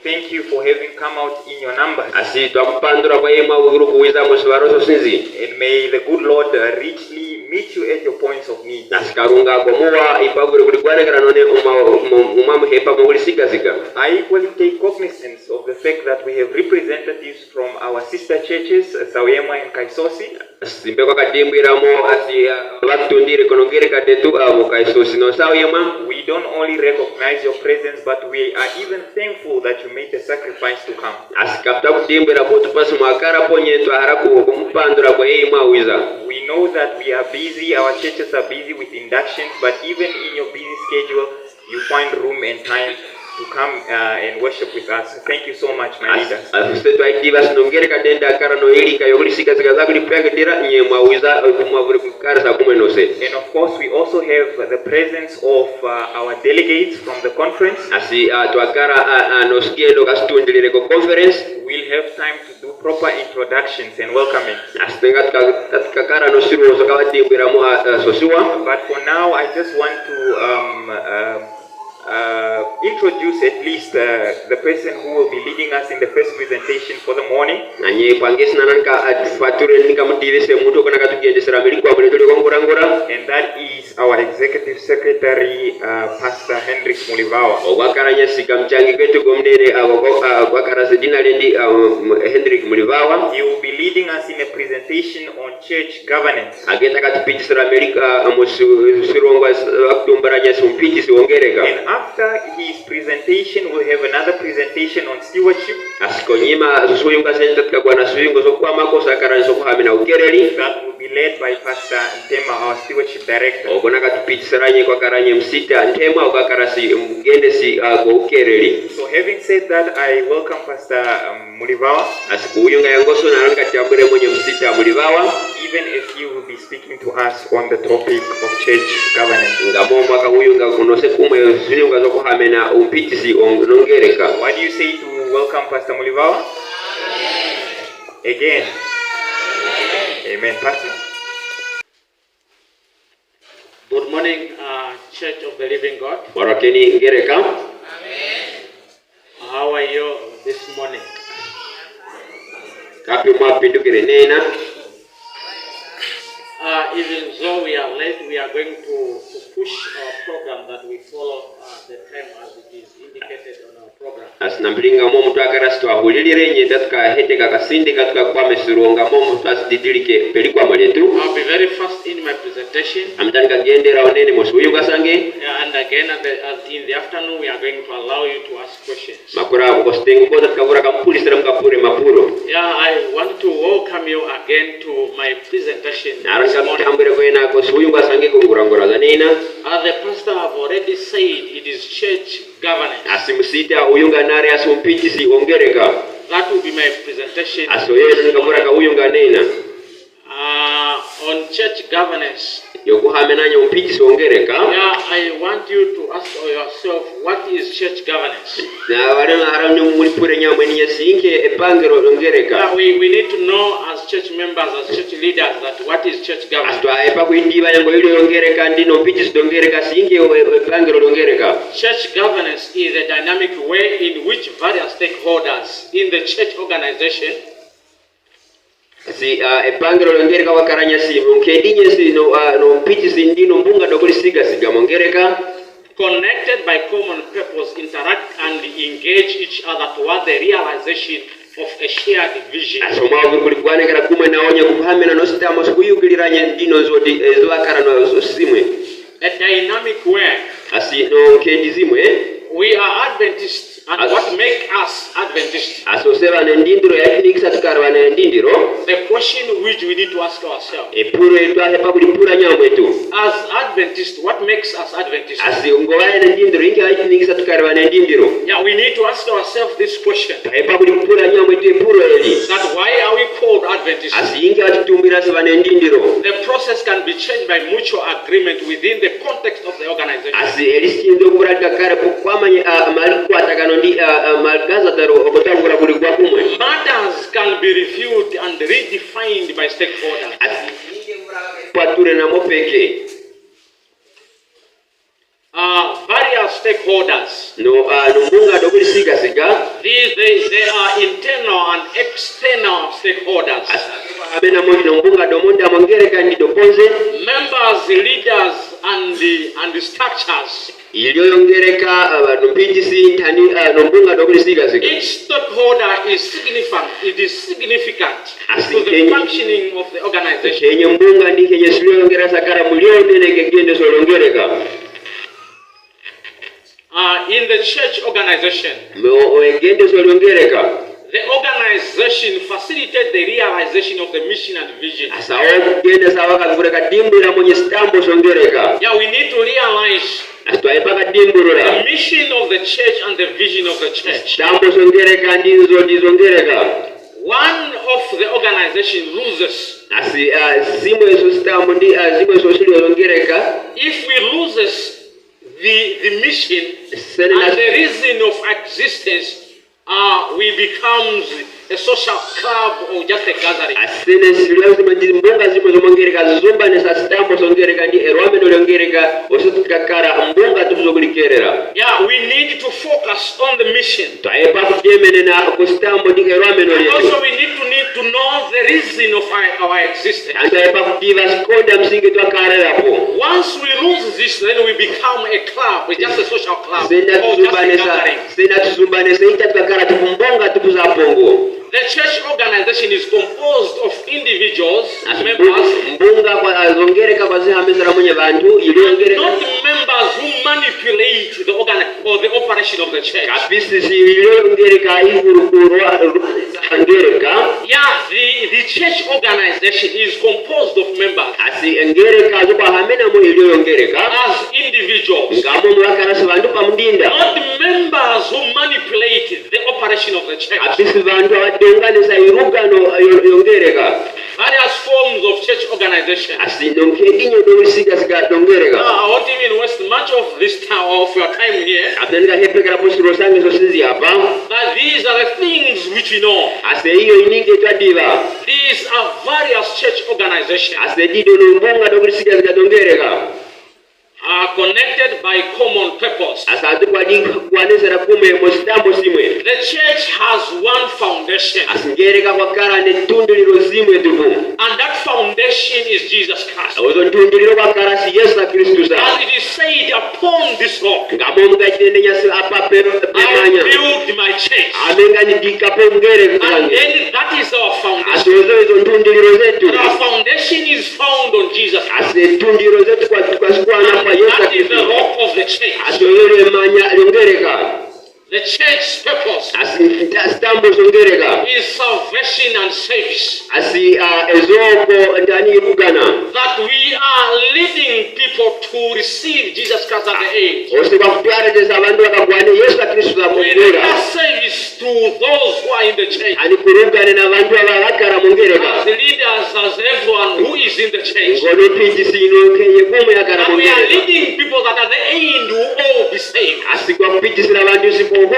Thank you for having come out in your numbers. And may the good Lord richly meet you at your points of need. I equally take cognizance of the fact that we have representatives from our sister churches, Sawema and Kaisosi. We don't only recognize your presence, but we are even thankful that you made the sacrifice to come. We know that we are busy, our churches are busy with inductions, but even in your busy schedule, you find room and time to come and worship with us. Thank you so much, my leader. And of course, we also have the presence of our delegates from the conference. We'll have time to do proper introductions and welcoming. But for now, I just want to introduce at least the person who will be leading us in the first presentation for the morning. And that is our Executive Secretary, Pastor Mulibawa. He will be leading us in a presentation on church governance. And after his presentation, we'll have another presentation on stewardship. That will be led by Pastor Ntema, our stewardship director. So having said that, I welcome Pastor Mulibawa. Even if he will be speaking to us on the topic of church governance. What do you say to welcome Pastor Mulibawa? Again. Amen. Pastor. Good morning, Church of the Living God. Amen. How are you this morning? Even though we are late, we are going to push our program that we follow the time as it is indicated on our program. I'll be very fast in my presentation. And again, in the afternoon, we are going to allow you to ask questions. I want to welcome you again to my presentation. As the pastor have already said, it is church governance. That will be my presentation. On church governance. I want you to ask yourself, what is church governance? We need to know as church members, as church leaders, that what is church governance. Church governance is a dynamic way in which various stakeholders in the church organization connected by common purpose interact and engage each other toward the realization of a shared vision. A dynamic way. We are Adventists, and what makes us Adventists? The question which we need to ask ourselves. As Adventists, what makes us Adventists? Yeah, we need to ask ourselves this question. That why are we called Adventists? The process can be changed by mutual agreement within the context of the organization. Matters can be reviewed and redefined by stakeholders. Various stakeholders. These and external stakeholders. Abena moja mbunga domonda mongereka ndido ponze. Members, leaders, and the structures. Iliyoyongereka abantu mpinjisi ntani nombunga dokulisiga zike. Each stakeholder is significant. It is significant to the functioning of the organization. Kenye mbunga ndi kenye siliyongera sakara mulione nekegende solongereka. In the church organization, the organization facilitates the realization of the mission and vision. Yeah, we need to realize the mission of the church and the vision of the church. One of the organization loses. If we loses the mission and the reason of existence, we become a social club or just a gathering. Yeah, we need to focus on the mission. And also we need to know the reason of our existence. Once we lose this, then we become a club, just a social club or just a gathering. The church organization is composed of individuals, members, not members who manipulate the or the operation of the church. Yeah, the church organization is composed of members as individuals, not members who manipulate the operation of the church. Various forms of church organization. I won't even waste much of this time of your time here. But these are the things which we know. These are various church organizations. Are connected by common purpose. The church has one foundation, and that foundation is Jesus Christ. As it is said, upon this rock I will build my church. And then that is our foundation. And our foundation is found on Jesus Christ. That is the rock of the church. The church's purpose is salvation and service. That we are leading people to receive Jesus Christ at the end. We render service to those who are in the church. As leaders, as everyone who is in the church. And we are leading people that at the end will all be saved. We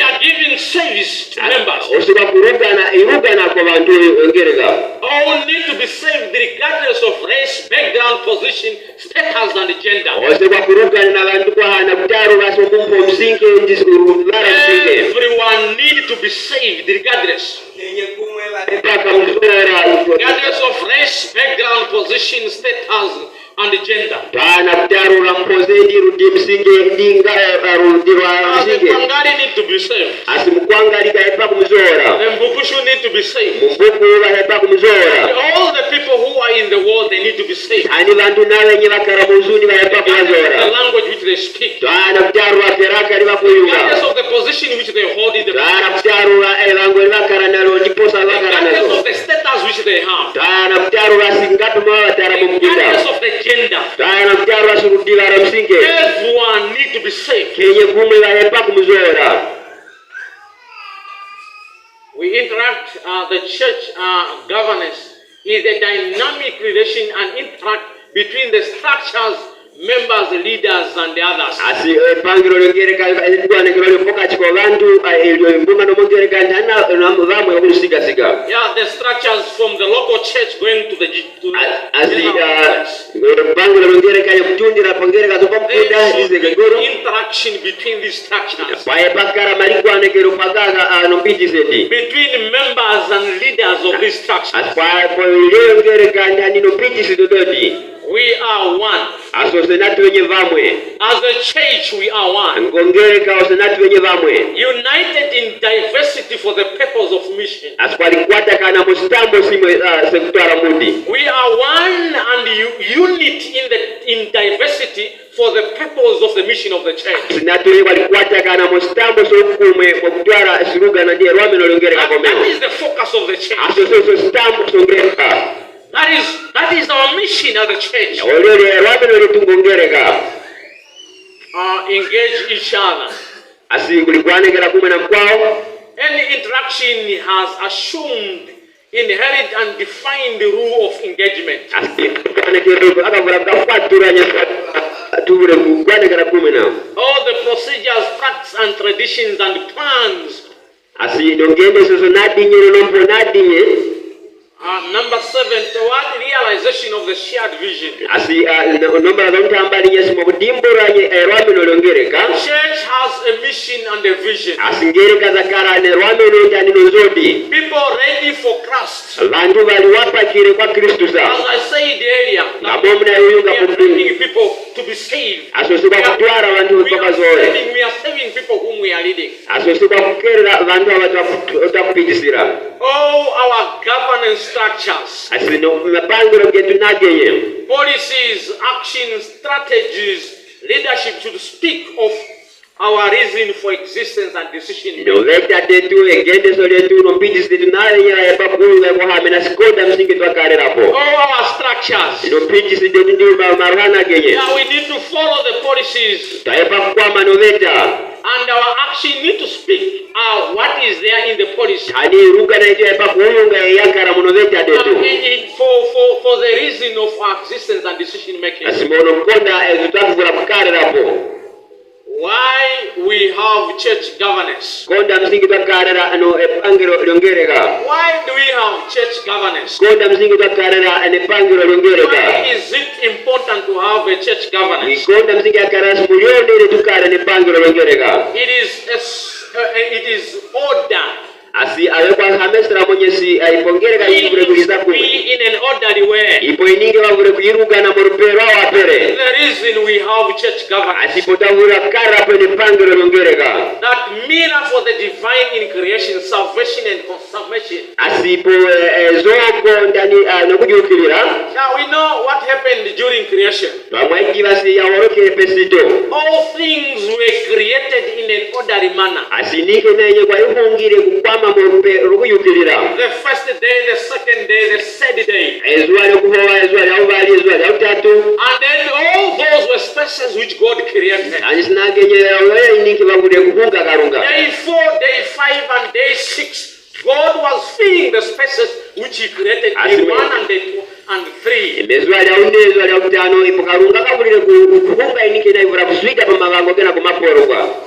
are giving service to members. All need to be saved regardless of race, background, position, status, and gender. Everyone needs to be saved regardless. Regardless of race, background, position, status, and gender. The Kwangari need to be saved. The Mbukushu need to be saved. All the people who are in the world, they need to be saved. The language which they speak. Regardless of the position which they hold in the regardless of the status which they have. Regardless of the gender. Everyone need to be saved. We interact, the church governance is a dynamic relation and interact between the structures, members, leaders, and the others. Asi pangiro longereka edwane kero pokachi ko bantu mbunga no mongereka ndana namuvamo yokusiga siga. Yeah, the structures from the local church going to the asi pangiro longereka yokutundira pongereka topampuda izege goro. Interaction between these structures. Pae pakara malikwane kero pagaga no pijisedi. Between members and leaders of these structures. Pae po longereka ndani no pijisido. We are one. As a church, we are one. United in diversity for the purpose of mission. We are one and unity in diversity for the purpose of the mission of the church. That is the focus of the church. That is our mission as a church. Engage each other. Any interaction has assumed inherent and defined rule of engagement. All the procedures, facts, and traditions and plans. Number 7, toward realization of the shared vision. The church has a mission and a vision. People ready for Christ. As I said earlier, we are bringing people to be saved. We are saving people whom we are leading. All our governance structures, policies, actions, strategies, leadership should speak of our reason for existence and decision making. All our structures. Now we need to follow the policies. And our action need to speak what is there in the policy. For the reason of our existence and decision making. Why we have church governance? Why do we have church governance? Why is it important to have a church governance? It is order. Be in an orderly way. The reason we have church governance, that mirror for the divine in creation, salvation and consummation. Now we know what happened during creation. All things were created in an orderly manner. The first day, the second day, the third day. And then all those were spaces which God created. Day 4, day 5, and day 6. God was filling the spaces which He created, day 1 and day 2 and 3.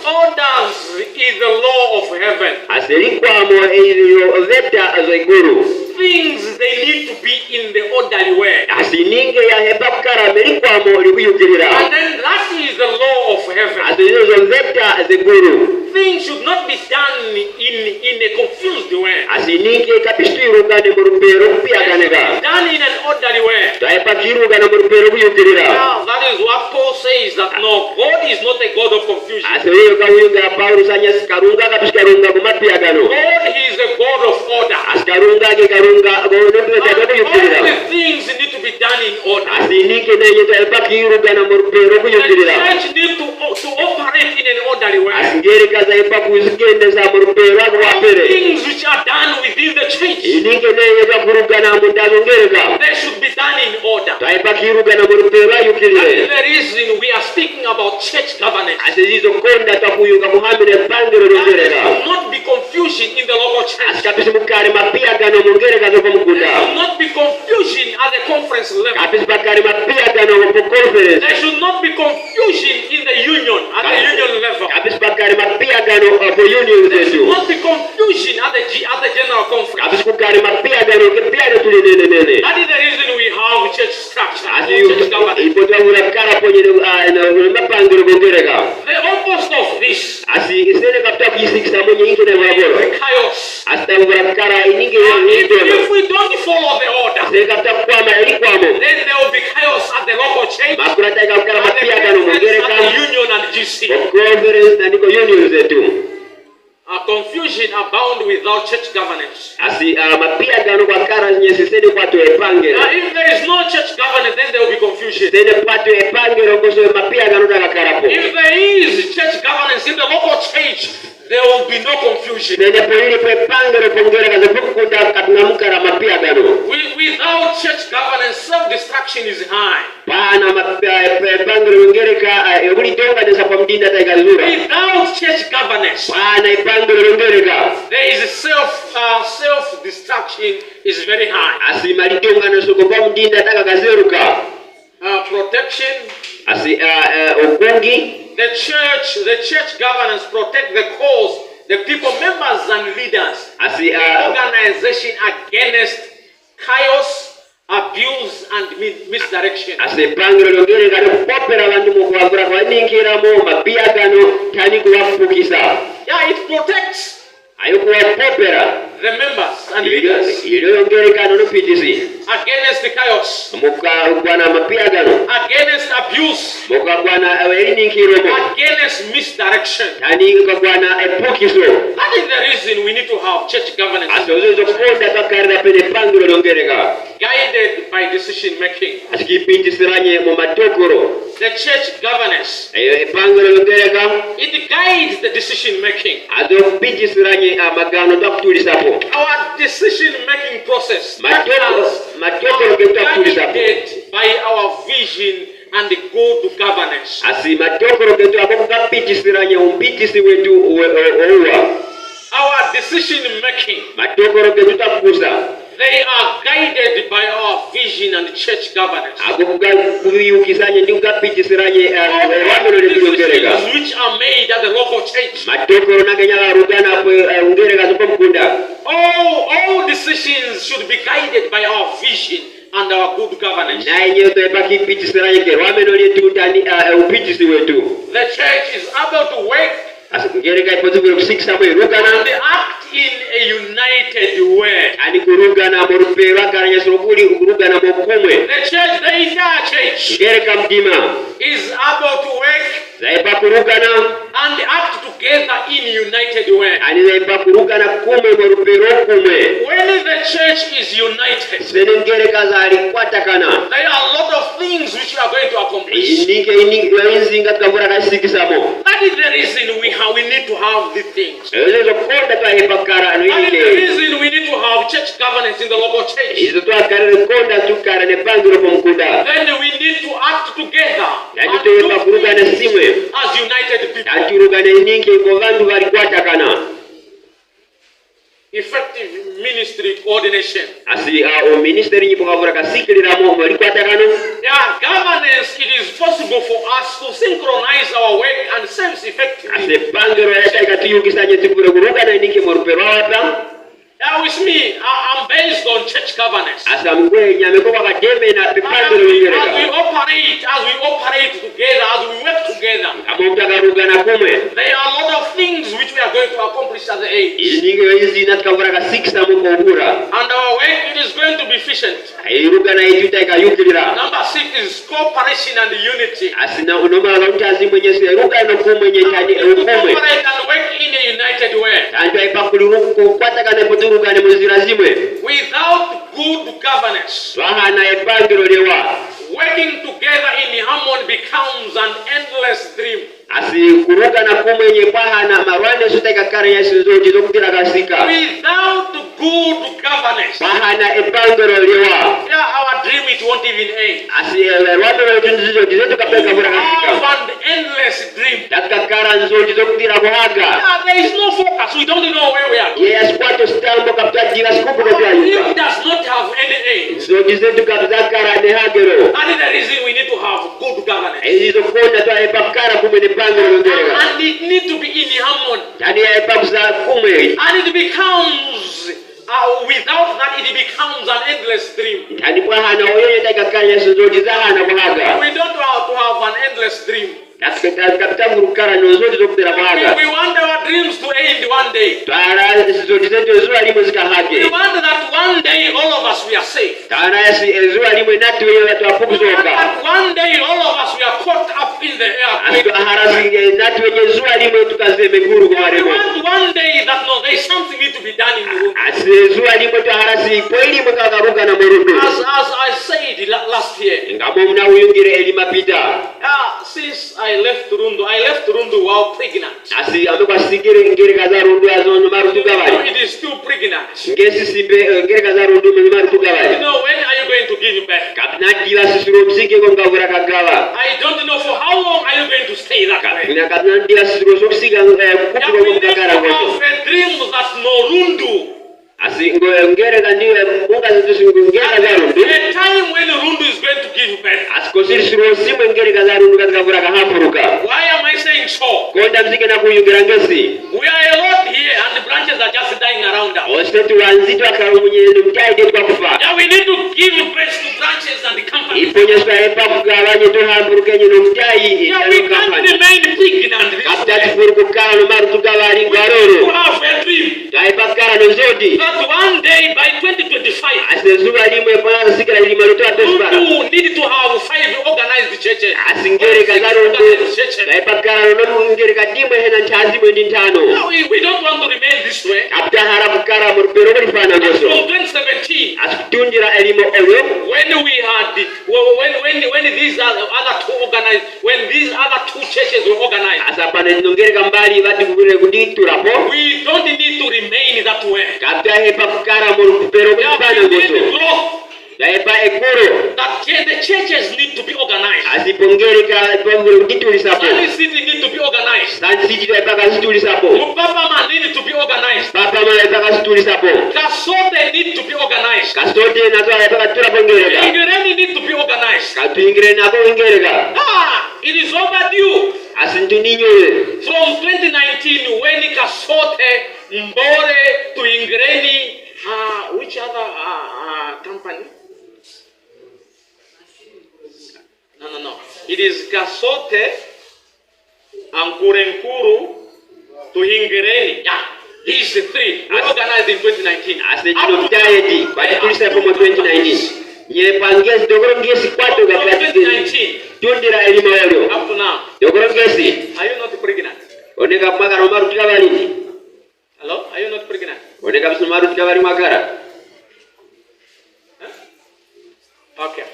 Orders is the law of heaven. Things they need to be in the orderly way. And then that is the law of heaven. Things should not be done in a confused way. Done in an orderly way. That is what Paul says, that no, God is not a God of confusion. God is a God of order. All the things need to be done in order. The church needs to operate in an orderly way. All things which are done within the church, they should be done in order. That is the reason we are speaking about church governance. There should not be confusion confusion in the local church. Kapis mukari mapiagano mungereka zopo mukunda. There should not be confusion at the conference level. Kapis bakari mapiagano mu conference. There should not be confusion in the union, at the union level. Kapis bakari mapiagano for union There should zetu. not be confusion at the general conference. Kapis mukari mapiagano kepiano tulinene. That is the reason we have church structure, Asi church governance. ipoto urakara ponye mapangiro mungereka. The opposite of this Asi isene kapta kisikisa monye ingene waboro. chaos. Asta urakara ininge If we don't follow the order, isene kapta kwama elikwamo. then there will be chaos at the local church, Makurata ikakara at the mapiagano conference, mungereka. at the union and GC. Conference na niko union zetu. Confusion abound without church governance. Asi mapiagano kwa kara nyesisene kwatu epange. If there is no church governance, then there will be confusion. Sene kwatu epange rokoso mapiagano takakarapo. If there is church governance in the local church, there will be no confusion. Sene polili pepange ropongera kazopukunda katunamukara mapiagano. Without church governance, self-destruction is high. Pana pepange rongereka yobuli tonga desa kwa mdinda taikazura. Without church governance, Pana ipange rongereka. there is self-destruction is very high. Asi malitonga nosoko kwa mdinda takakazeruka. Protection. Asi okungi. The church governance protect the cause, the people, members and leaders. Asi Organization against chaos, abuse and misdirection. Ase pangiro longereka popera bantu mukwagura kwa ninkiramo mapiagano tani kuwafukisa. Yeah, it protects Ayo kuwapopera. the members and leaders Iyo longereka no pitisi. against the chaos, Mukwana mapiagano. against abuse, Mukwana ninkiramo. against misdirection. Tani kukwana epukiso. That is the reason we need to have church governance, Ase uzo konda takarda pene pangiro longereka. guided by decision making. Asiki pitisiranye mu matokoro. The church governance, Ayo pangiro longereka. it guides the decision making. Azo pitisiranye magano takutulisapo. Our decision making process Matokoro ketakutulisapo. guided by our vision and the good governance. Asi matokoro ketu akokuka pitisiranye umpitisi wetu ouwa. Our decision making, Matokoro ketu takusa. they are guided by our vision and church governance. Akokuka kuyukisanye ndi kukapitisiranye wamelo lekulongereka. Decisions which are made at the local church. Matokoro nakenyala rugana ungereka zopo mkunda. All decisions should be guided by our vision and our good governance. Na yenyewe toepaki pitisiranye ke wamelo letu ndani upitisi wetu. The church is able to work Asi kungereka ipotuwe kusikisa mwe rugana. and act in a united way. Ani kurugana morupera karanya surukuli kurugana mokumwe. The church, the entire church, Ngereka mdima. is able to work Zaipa kurugana. and act together in united way. Ani zaipa kurugana kume morupero kume. When the church is united, Sene ngereka zari kwatakana. there are a lot of things which we are going to accomplish. Inike wenzinga tukavura kasikisamo. That is the reason we need to have these things. Ezo konda kwa hepakara no That is the inike. reason we need to have church governance in the local church. Izo toa karere konda tukara ne pangiro pomkuda. Then we need to act together Yani and toepa do kurugana things simwe. as united people. Yani turugana inike kwa vandu vari kwatakana. Effective ministry coordination. Asi o ministeri nyipo kavura kasikirira mo vari kwatakana. Yeah, governance, it is possible for us to synchronize our work and service effectively. Ase pangiro yata ikatuyukisanye tikure kurugana inike morupero wata. With me, I'm based on church governance. Asa mkwe nyame kwa kademe na As pepangiro we ingereka. operate together, as we work together, Kamo mtakarugana kume. there are a lot of things which we are going to accomplish as an age. Inike wenzi natukavura kasikisa mo kohura. And our work, it is going to be efficient. Irugana ituta ikayukirira. Number 6 is cooperation and unity. Asina unoma kautazi mwenye se rugana kumwe nyekani To ukume. cooperate and work in a united way. Tanto ipakuliruku kwatakana poturugane muzira zimwe. Without good governance, Swahana epangiro lewa. working together in harmony becomes an endless dream. Asi kurugana kumwe nyepahana marwane suteka karanya sinzoji zokutira kasika. Without good governance, Pahana epangiro lewa. yeah, our dream, it won't even end. Asi rwanda rwejunzizo jizetu kapeka We kura have kasika. an endless dream. Takakara nzoji zokutira kuhaga. Yeah, there is no focus. We don't know where we are going. dream does not have any age. So jizetu kabzakara ne hagero. That is the reason we need to have good governance. Ezizo kona twa epakara kumene pangelo longereka. And it needs to be in harmony. Tani epakza kumwe. And it becomes, without that, it becomes an endless dream. Tani kwa hana oyoye takakanya sozoji za hana kuhaga. We don't have to have an endless dream. We want our dreams to end one day. We want that one day all of us we are safe. We want that one day all of us we are caught up in the air. We want one day that no, there is something need to be done in the room. As I said last year. Since I left Rundu while pregnant. It is still pregnant. You know, when are you going to give birth? I don't know for how long are you going to stay that way. We need to have a dream that no Rundu. A time when Rundu is going to give birth. Why am I saying so? We are a lot here and the branches are just dying around us. Yeah, we need to give birth to branches and the company. Yeah, we can't remain pregnant. We have a dream. That one day by 2025, Rundu need to have 5 organized churches. No, we don't want to remain this way. From 2017, when these other two organized, when these other two churches were organized, we don't need to remain that way. That the churches need to be organized. And the city need to be organized. Mupapa need to be organized. Kasote need to be organized. Ingireni need to be organized. It is overdue. From 2019 when Kasote, Mbore to Ingireni, which other company? No. It is Kasote, Ankurenkuru to Ingireni. Yeah, these are 3. We organized in 2019. Up to now. Are you not pregnant? Hello? Are you not pregnant? Okay.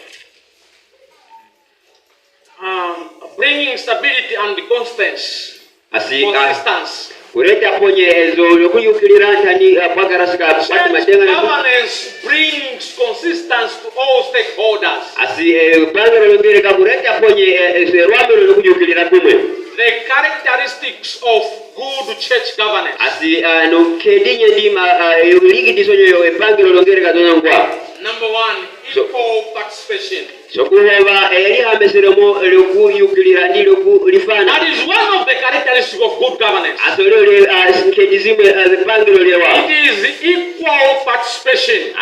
Bringing stability and consistency. Governance brings consistency to all stakeholders. The characteristics of good church governance. Number 1, equal participation. That is one of the characteristics of good governance. It is equal participation.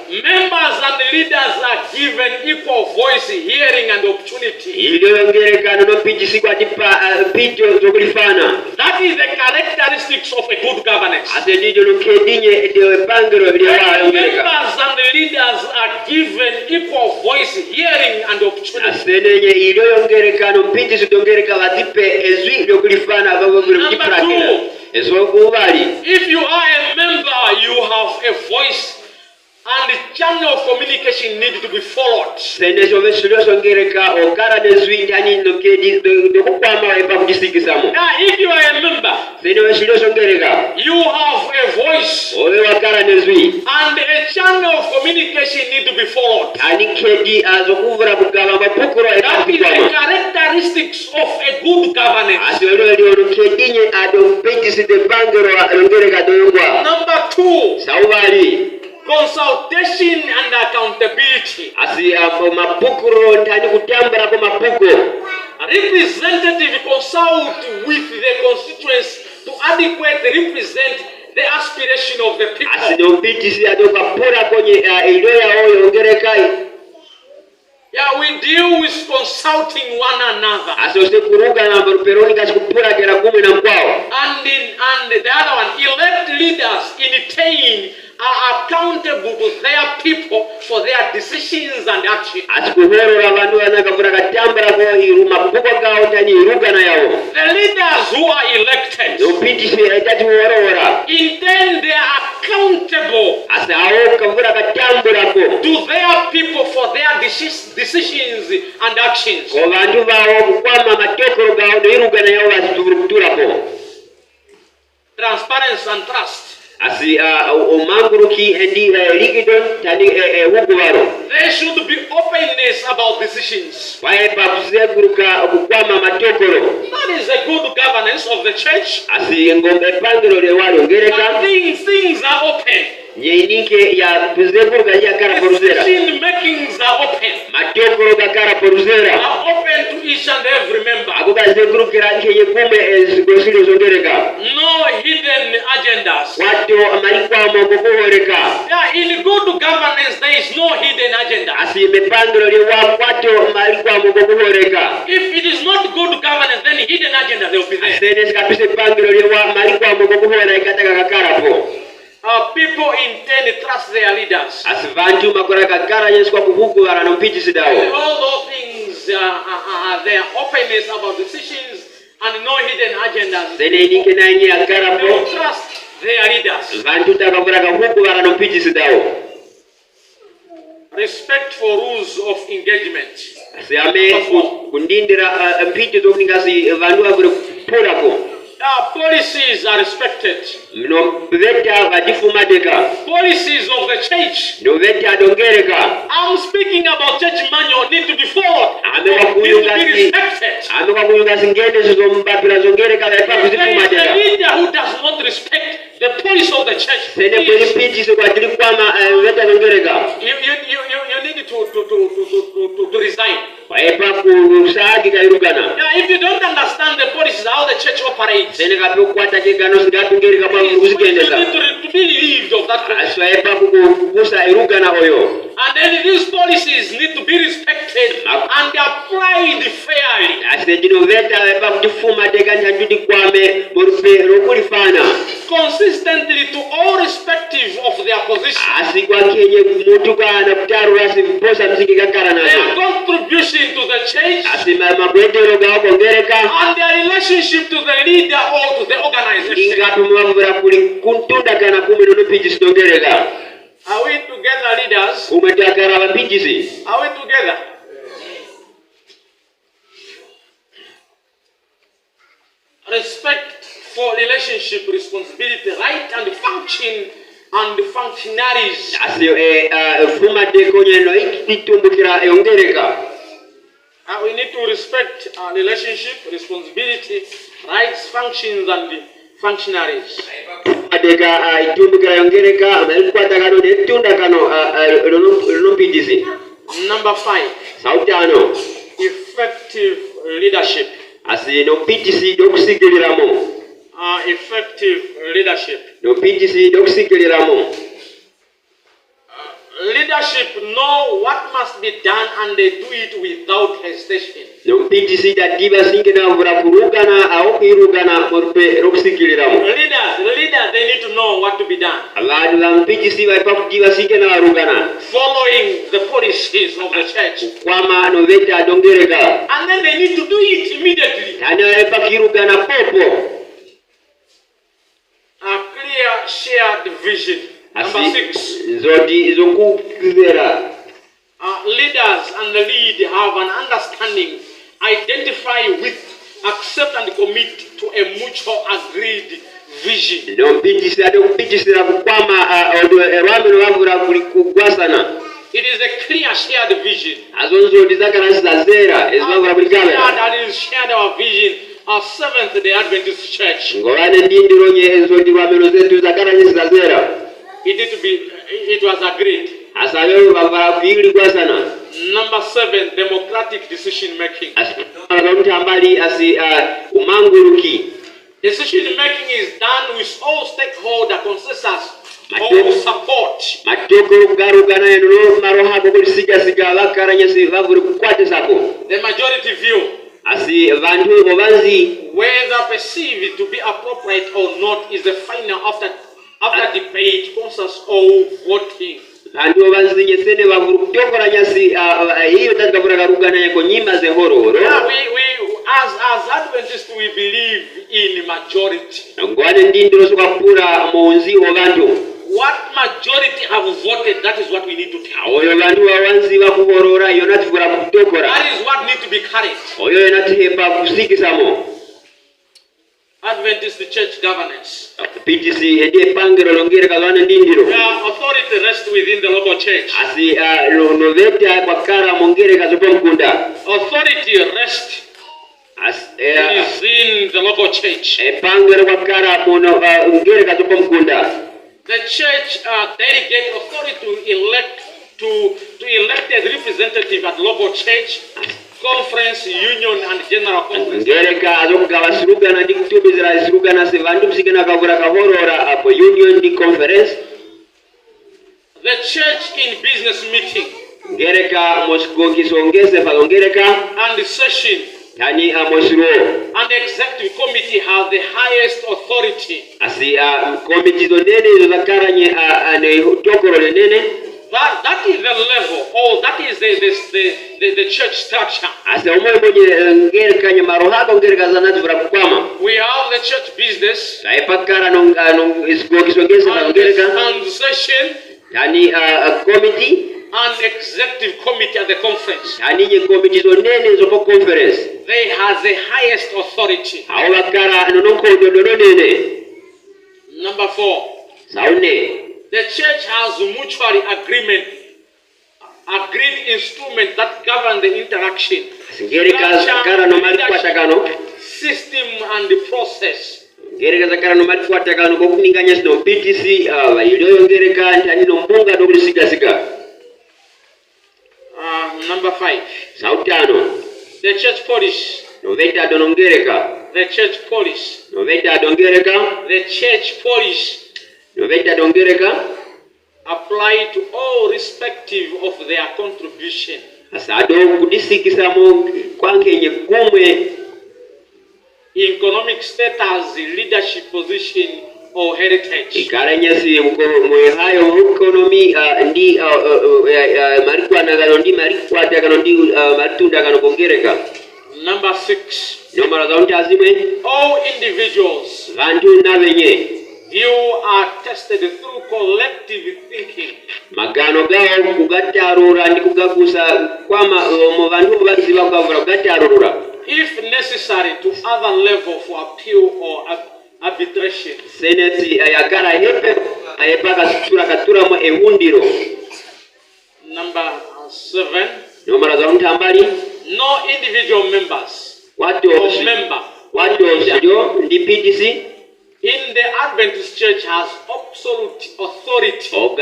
Members and leaders are given equal voice, hearing, and opportunity. That is the characteristics of a good governance. Members and leaders are given equal voice, hearing, and opportunity. Number 2, if you are a member, you have a voice. And the channel of communication needs to be followed. Now, if you are a member, you have a voice. And a channel of communication needs to be followed. That is the characteristics of a good governance. dinye adompitisi de bangero alongereka doyongwa. Number 2, Saubali. consultation and accountability. Asi mapukuro ntani kutambara kwa mapuko. Representative consult with the constituents to adequately represent the aspiration of the people. Asi dompitisi adokapura kwenye iloya oyo ongerekai. Yeah, we deal with consulting one another. Asose kuruga na peroni kasikupura kera kumi na mkwao. And the other one, elect leaders in turn are accountable to their people for their decisions and actions. Asikuhoro abantu anakapura katambara kwa iruma puko kao tani iruga na yao. The leaders who are elected, Dompitisi etati uora. in turn they are accountable Asa ao kapura katambara ko. to their people for their decisions and actions. Kwa bantu bao kukwama matokoro gao do iruga na yao asiturukutura ko. Transparency and trust. Asi umanguruki endi likidon tani hukubaro. There should be openness about decisions. Wae pa kuzeguruka kukwama matokoro. That is a good governance of the church. Asi ngombe pangiro le wali ongereka. And things are open. Nyenike ya kuzeguruka ya kara poruzera. Decision makings are open. Matokoro ga kara poruzera. Are open to each and every member. Akuka zegurukira nke yekume gosiri zongereka. No hidden agendas. Watu amalikuwa mwokokoreka. Yeah, in good governance there is no hidden agenda. Asi mepangiro le watu amalikuwa mwokokoreka. If it is not good governance, then hidden agenda they will be there. Senes kapise pangiro le amalikuwa mwokokoreka kataka kakarapo. People in turn trust their leaders. Asi vantu makora kakara yesu kwa kuhuku aranompiti sidao. All those things are there. Openness about decisions and no hidden agendas. Sene nike na nye They akarapo. will trust their leaders. Vantu takakura kahuku aranompiti sidao. Respect for rules of engagement. Asi ame kundindira mpiti zokuningasi vantu avure pura ko. Policies are respected. Mno veta vadifumateka. Policies of the church. No veta dongereka. I'm speaking about church manual need to be followed. Ame Need to be respected. Ame kwa kuyunga singene zombapira zongereka vepa There is a kuzifumateka. leader who does not respect the policy of the church. Sene kweli mpiti so kwa tili kwama veta dongereka. You need to resign. Waepa kusagi kairugana. Now, if you don't understand the policies, how the church operates, Sene kapi kukwata kigano singatungeri kapa you kuzigendeza. need to be relieved of that policy. Aswaepa kukusa irugana oyo. And then these policies need to be respected and applied fairly. Asedino veta vepa kutifumateka njanjuti kwame morupe rokulifana. Consistently to all respective of their position. Asigwa kenye mutuka na kutaru asi posa mziki kakara Their nazo. contribution to the church Asima mabwetero gawa kongereka. and their relationship to the leader or to the organization. Ingapi mwavura kuli kuntunda kana kume nono pijisi dongereka. Are we together, leaders? Umetakara wa pijisi. Are we together? Respect for relationship, responsibility, right and function and functionaries. Asi fuma deko nyeno ikitumbukira ongereka. We need to respect relationship, responsibility, rights, functions and functionaries. Adeka itumbukira ongereka amelikuwa kano netunda kano nono pijisi. Number 5, Sautano. effective leadership. Asi no pijisi dokusigiliramo. Effective leadership. No pijisi dokusigiliramo. Leadership know what must be done and they do it without hesitation. No pijisi dadiba singena vura kurugana au kirugana morpe dokusigiliramo. Leaders, they need to know what to be done. Abantu bampijisi baipa kujiba singena warugana. Following the policies of the church. Kwama no veta dongereka. And then they need to do it immediately. Tana baipa kirugana popo. A clear shared vision. Number 6. Zodi zoku kizera. Leaders and the lead have an understanding, identify with, accept and commit to a mutual agreed vision. No pijisi ado pijisi na kukwama erwame no wavura kuligwasana. It is a clear shared vision. Azonzo dizakara zazera ezwavura kuligabera. That is shared our vision Seventh-day Adventist Church, ngobane ndindiro nyezo ndiwameno zetu zakaranye zazera it was agreed. asabe babara kwili kwa sana. Number 7, democratic decision making. Ambali asi umanguruki. Decision making is done with all stakeholder consensus or support. Matoko garugana eno maroha ko sija sija bakaranye si bavuri kukwate sako. The majority view, asi vantu obanzi whether perceived to be appropriate or not, is the final after debate, consensus or voting. Andu obanzi nyesene bavuri kutokoranya si hiyo tatakavura garugana yako nyima ze hororo. Yeah, we as Adventists we believe in majority. Ngwane ndindiro sokapura monzi obantu. What majority have voted, that is what we need to tell. Oyo bantu awanzi bakuhorora yona tufura kutokora. That is what need to be carried. Oyo yona tepa kusikisamo. Adventist church governance. PTC ende pangero longere kalwana ndindiro. Authority rests within the local church. Asi noveta kwakara mongere kazopa mkunda. Authority rests within the local church. Pangero kwakara mono ngere kazopa mkunda. The church delegate authority to elected representative at local church, conference, union, and general conference. Ngereka azokugawa sirugana ndi kutubizira sirugana se vantu msikena kavura kahorora apo union di conference. The church in business meeting. Ngereka mosgongise palongereka and session. Yani amosiro. And the executive committee have the highest authority. Asi committee zo nene zakaranye ane tokoro nene. That is the level, or that is the church structure. We have the church business and session committee and executive committee at the conference. They have the highest authority. Number 4. The church has mutually agreed instruments that govern the interaction, system and the process. Number 5. The church policy. The church policy. The church policy apply to all respective of their contribution. Economic status, leadership position, or heritage. Number 6. All individuals you are tested through collective thinking. If necessary, to other level for appeal or arbitration. Number 7. No individual members or member in the Adventist church has absolute authority. No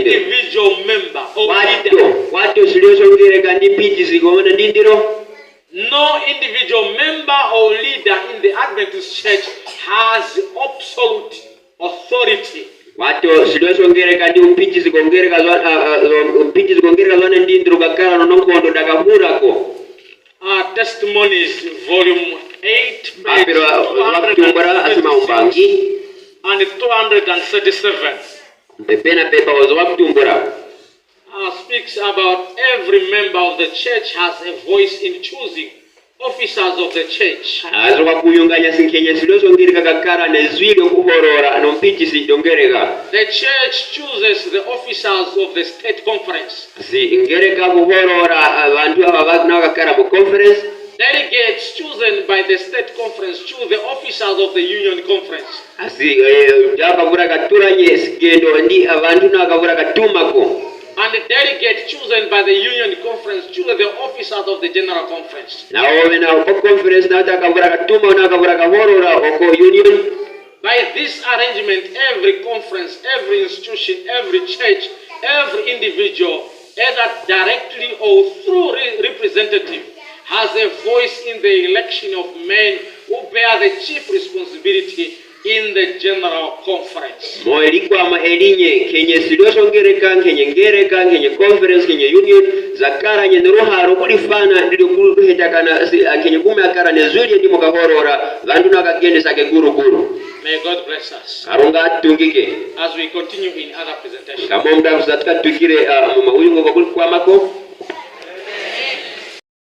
individual member or leader. No individual member or leader in the Adventist church has absolute authority. Testimonies, volume 8, page 236 and 237. Speaks about every member of the church has a voice in choosing officers of the church. The church chooses the officers of the state conference. Delegates chosen by the state conference choose the officers of the union conference. and the delegate chosen by the union conference choose the officers of the general conference. Na wena ko conference na takavura katuma na kavura kahorora oko union. By this arrangement, every conference, every institution, every church, every individual, either directly or through representative, has a voice in the election of men who bear the chief responsibility in the general conference. Moelikwa maelinye kenye sidosongereka kenye ngereka kenye conference kenye union zakara nye roharo kulifana ndilo kuhetakana kenye kumeakara nezuli ndimo kahorora vandu nakagende sake guru. May God bless us as we continue in other presentations. Kama mda kusatka tukire mawingo kwa mako.